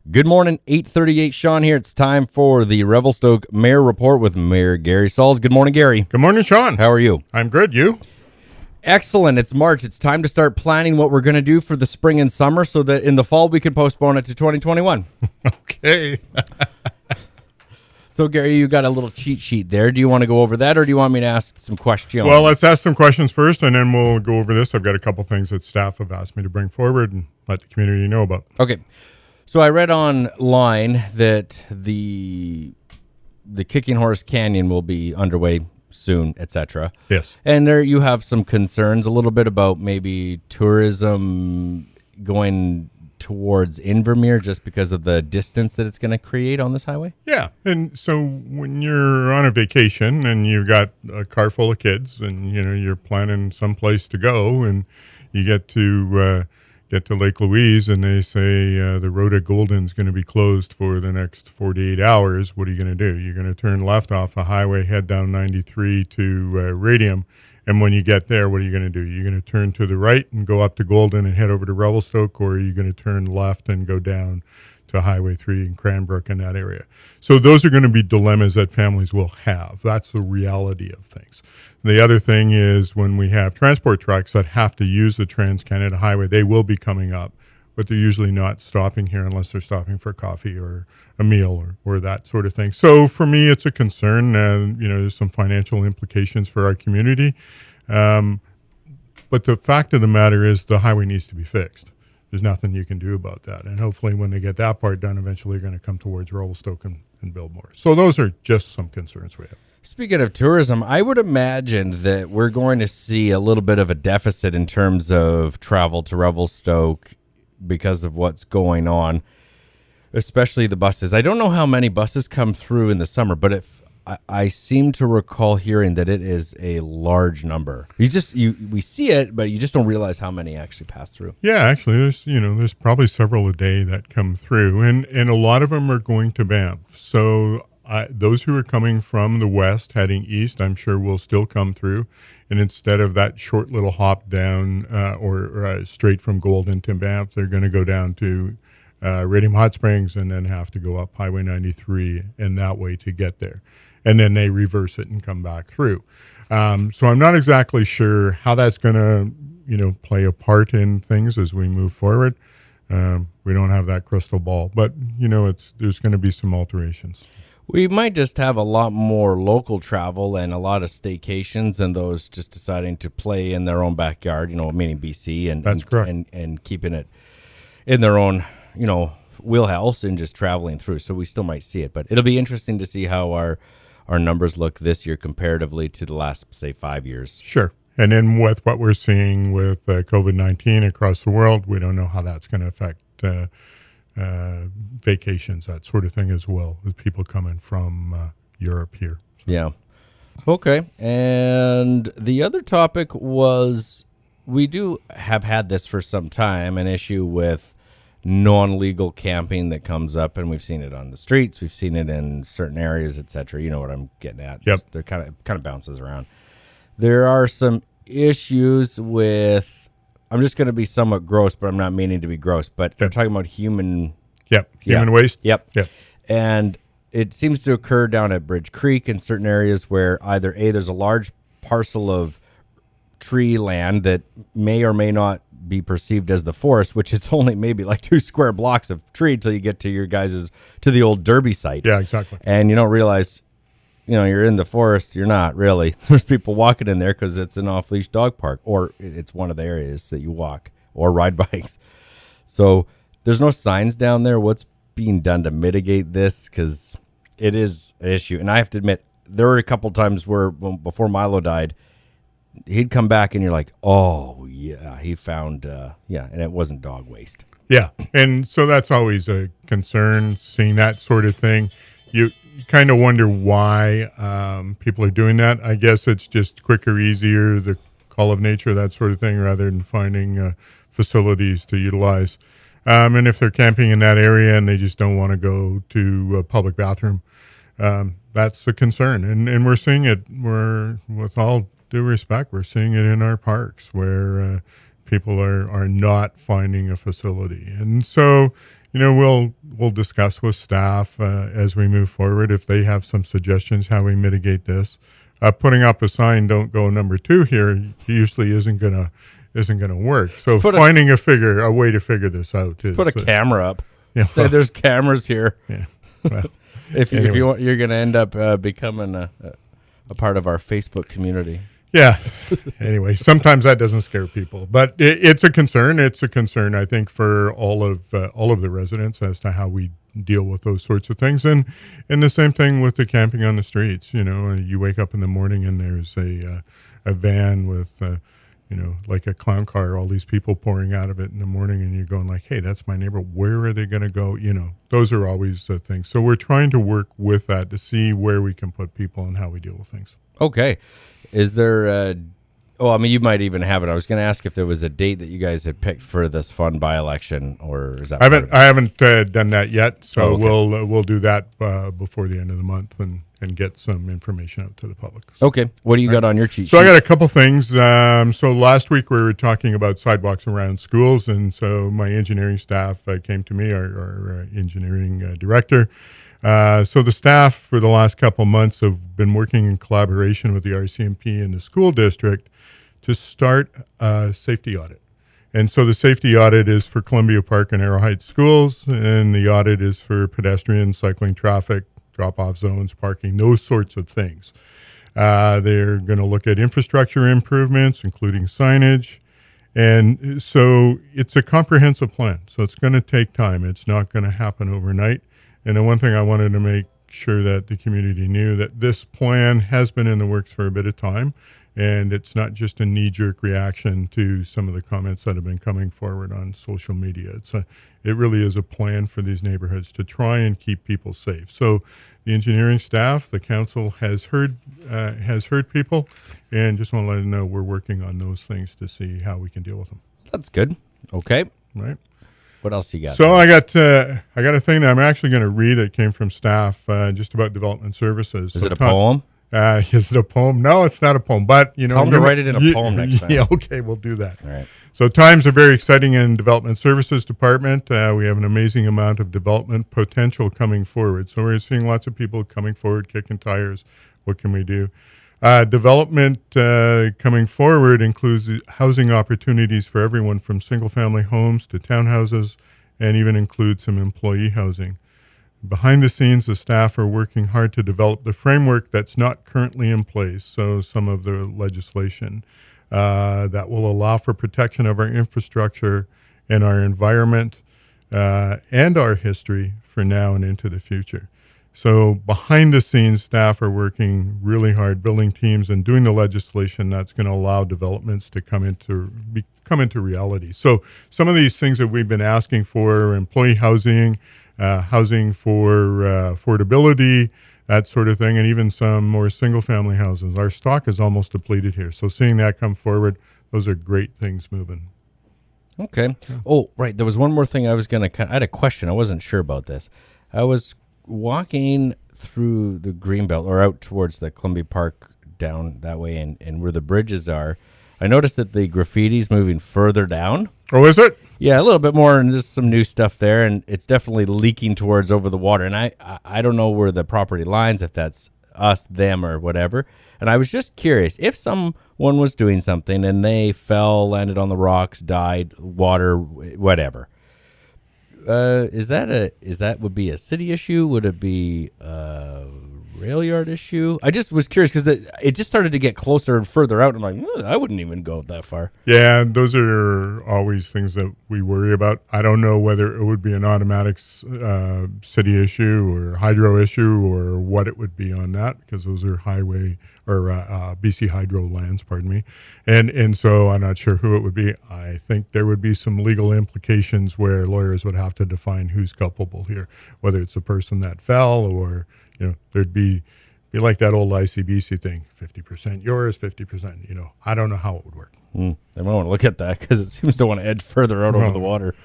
Good morning, 8:38. Sean here. It's time for the Revelstoke Mayor Report with Mayor Gary Sauls. Good morning, Gary. Good morning, Sean. How are you? I'm good. You? Excellent. It's March. It's time to start planning what we're going to do for the spring and summer so that in the fall we can postpone it to 2021. Okay. So, Gary, you got a little cheat sheet there. Do you want to go over that, or do you want me to ask some questions? Well, let's ask some questions first, and then we'll go over this. I've got a couple things that staff have asked me to bring forward and let the community know about. Okay. So I read online that the Kicking Horse Canyon will be underway soon, etc. Yes. And there you have some concerns a little bit about maybe tourism going towards Invermere just because of the distance that it's going to create on this highway? Yeah. And so when you're on a vacation and you've got a car full of kids and, you're planning someplace to go and you get to Lake Louise and they say the road at Golden's going to be closed for the next 48 hours, what are you going to do? You're going to turn left off the highway, head down 93 to Radium, and when you get there, what are you going to do? You're going to turn to the right and go up to Golden and head over to Revelstoke, or are you going to turn left and go down to Highway 3 in Cranbrook in that area? So those are going to be dilemmas that families will have. That's the reality of things. The other thing is when we have transport trucks that have to use the Trans-Canada Highway, they will be coming up, but they're usually not stopping here unless they're stopping for coffee or a meal or that sort of thing. So for me, it's a concern. There's some financial implications for our community. But the fact of the matter is the highway needs to be fixed. There's nothing you can do about that. And hopefully when they get that part done, eventually they're going to come towards Revelstoke and build more. So those are just some concerns we have. Speaking of tourism, I would imagine that we're going to see a little bit of a deficit in terms of travel to Revelstoke because of what's going on, especially the buses. I don't know how many buses come through in the summer, but I seem to recall hearing that it is a large number. We see it, but you just don't realize how many actually pass through. Yeah, actually, there's probably several a day that come through, and a lot of them are going to Banff. So those who are coming from the west heading east, I'm sure will still come through, and instead of that short little hop down or straight from Golden to Banff, they're going to go down to Radium Hot Springs and then have to go up Highway 93 and that way to get there. And then they reverse it and come back through. So I'm not exactly sure how that's going to, play a part in things as we move forward. We don't have that crystal ball, but there's going to be some alterations. We might just have a lot more local travel and a lot of staycations and those just deciding to play in their own backyard, meaning BC That's correct. And keeping it in their own, wheelhouse and just traveling through. So we still might see it, but it'll be interesting to see how our numbers look this year comparatively to the last, say, 5 years. Sure. And then with what we're seeing with COVID-19 across the world, we don't know how that's going to affect vacations, that sort of thing as well, with people coming from Europe here. So. Yeah. Okay. And the other topic was we do have had this for some time, an issue with non-legal camping that comes up, and we've seen it on the streets. We've seen it in certain areas, etc. You know what I'm getting at. Yep. They're kind of bounces around. There are some issues with, I'm just going to be somewhat gross, but I'm not meaning to be gross, but I'm talking about human waste. Yep. Yep. And it seems to occur down at Bridge Creek in certain areas where either there's a large parcel of tree land that may or may not be perceived as the forest, which is only maybe like 2 square blocks of tree till you get to to the old Derby site. Yeah, exactly. And you don't realize, you're in the forest. You're not really. There's people walking in there because it's an off-leash dog park, or it's one of the areas that you walk or ride bikes. So there's no signs down there. What's being done to mitigate this? Because it is an issue. And I have to admit, there were a couple times where before Milo died, he'd come back and you're like, oh, yeah, he found, and it wasn't dog waste. Yeah, and so that's always a concern, seeing that sort of thing. You kind of wonder why people are doing that. I guess it's just quicker, easier, the call of nature, that sort of thing, rather than finding facilities to utilize. And if they're camping in that area and they just don't want to go to a public bathroom, that's a concern. And we're seeing it, with all due respect, we're seeing it in our parks where people are not finding a facility. And so we'll discuss with staff as we move forward if they have some suggestions how we mitigate this. Putting up a sign "Don't go number 2" here usually isn't gonna work. So finding a way to figure this out is put a camera up. Yeah, Say there's cameras here. Yeah. Well, if you want, you're going to end up becoming a part of our Facebook community. Yeah. Anyway, sometimes that doesn't scare people, but it's a concern. It's a concern, I think, for all of the residents as to how we deal with those sorts of things. And the same thing with the camping on the streets. You wake up in the morning and there's a van with like a clown car, all these people pouring out of it in the morning, and you're going like, hey, that's my neighbor. Where are they going to go? Those are always things. So we're trying to work with that to see where we can put people and how we deal with things. Okay. Is there you might even have it. I was going to ask if there was a date that you guys had picked for this fun by-election, or is that? I haven't done that yet, so okay. we'll do that before the end of the month and get some information out to the public. Okay. What do you got on your cheat sheet? So I got a couple things. So last week we were talking about sidewalks around schools, and so my engineering staff came to me, our engineering director. So the staff for the last couple months have been working in collaboration with the RCMP and the school district to start a safety audit. And so the safety audit is for Columbia Park and Arrow Heights schools, and the audit is for pedestrian, cycling traffic, drop-off zones, parking, those sorts of things. They're going to look at infrastructure improvements, including signage. And so it's a comprehensive plan. So it's going to take time. It's not going to happen overnight. And the one thing I wanted to make sure that the community knew that this plan has been in the works for a bit of time, and it's not just a knee-jerk reaction to some of the comments that have been coming forward on social media. It really is a plan for these neighborhoods to try and keep people safe. So the engineering staff, the council has heard people, and just want to let them know we're working on those things to see how we can deal with them. That's good. Okay. Right. What else you got? So I got a thing that I'm actually going to read. It came from staff just about development services. Is it a poem? Is it a poem? No, it's not a poem. But tell them to write it in a poem next time. Yeah, okay, we'll do that. All right. So times are very exciting in development services department. We have an amazing amount of development potential coming forward. So we're seeing lots of people coming forward, kicking tires. What can we do? Development coming forward includes housing opportunities for everyone from single-family homes to townhouses, and even includes some employee housing. Behind the scenes, the staff are working hard to develop the framework that's not currently in place, so some of the legislation that will allow for protection of our infrastructure and our environment and our history for now and into the future. So behind the scenes, staff are working really hard, building teams and doing the legislation that's going to allow developments to come into reality. So some of these things that we've been asking for, employee housing, housing for affordability, that sort of thing, and even some more single-family houses. Our stock is almost depleted here. So seeing that come forward, those are great things moving. Okay. Oh, right. There was one more thing I had a question. I wasn't sure about this. I was walking through the Greenbelt or out towards the Columbia Park down that way and where the bridges are. I noticed that the graffiti's moving further down. Oh, is it? Yeah, a little bit more, and there's some new stuff there, and it's definitely leaking towards over the water. And I don't know where the property lines, if that's us, them, or whatever. And I was just curious, if someone was doing something and they fell, landed on the rocks, died, water, whatever. Is that would be a city issue? Would it be a rail yard issue? I just was curious because it just started to get closer and further out. And I'm like, I wouldn't even go that far. Yeah, those are always things that we worry about. I don't know whether it would be an automatic city issue or hydro issue or what it would be on that, because those are highway or BC Hydro lands, pardon me. And so I'm not sure who it would be. I think there would be some legal implications where lawyers would have to define who's culpable here, whether it's the person that fell or, there'd be like that old ICBC thing, 50% yours, 50%, I don't know how it would work. I might want to look at that because it seems to want to edge further out over the water.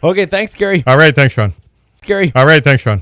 Okay, thanks, Gary. All right, thanks, Sean. Gary. All right, thanks, Sean.